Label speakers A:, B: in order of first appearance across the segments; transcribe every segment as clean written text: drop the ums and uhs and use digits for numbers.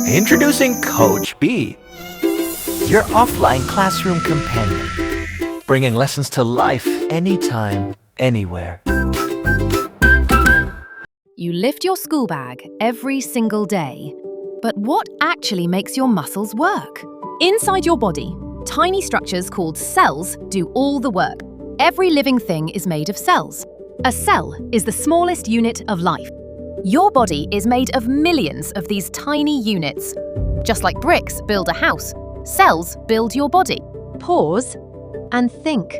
A: Introducing Coachbee, your offline classroom companion, bringing lessons to life anytime, anywhere.
B: You lift your school bag every single day. But what actually makes your muscles work? Inside your body, tiny structures called cells do all the work. Every living thing is made of cells. A cell is the smallest unit of life. Your body is made of millions of these tiny units. Just like bricks build a house, cells build your body. Pause and think.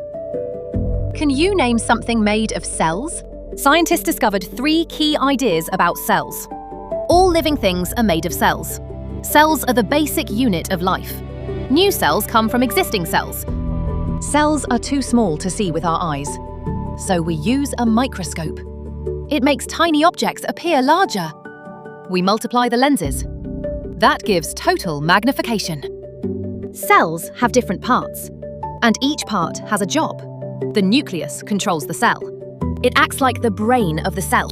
B: Can you name something made of cells? Scientists discovered 3 key ideas about cells. All living things are made of cells. Cells are the basic unit of life. New cells come from existing cells. Cells are too small to see with our eyes, so we use a microscope. It makes tiny objects appear larger. We multiply the lenses. That gives total magnification. Cells have different parts, and each part has a job. The nucleus controls the cell. It acts like the brain of the cell.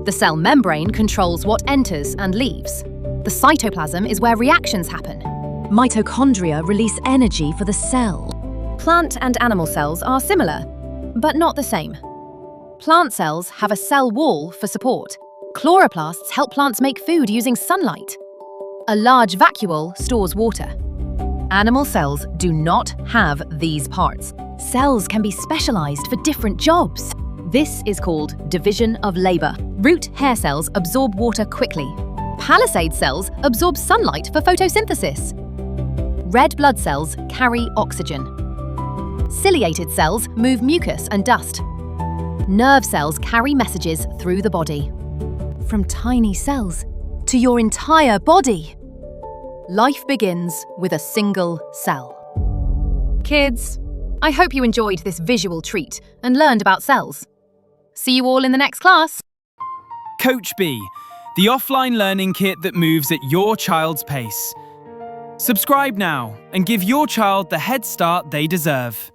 B: The cell membrane controls what enters and leaves. The cytoplasm is where reactions happen. Mitochondria release energy for the cell. Plant and animal cells are similar, but not the same. Plant cells have a cell wall for support. Chloroplasts help plants make food using sunlight. A large vacuole stores water. Animal cells do not have these parts. Cells can be specialized for different jobs. This is called division of labor. Root hair cells absorb water quickly. Palisade cells absorb sunlight for photosynthesis. Red blood cells carry oxygen. Ciliated cells move mucus and dust. Nerve cells carry messages through the body. From tiny cells to your entire body. Life begins with a single cell. Kids, I hope you enjoyed this visual treat and learned about cells. See you all in the next class.
C: Coachbee, the offline learning kit that moves at your child's pace. Subscribe now and give your child the head start they deserve.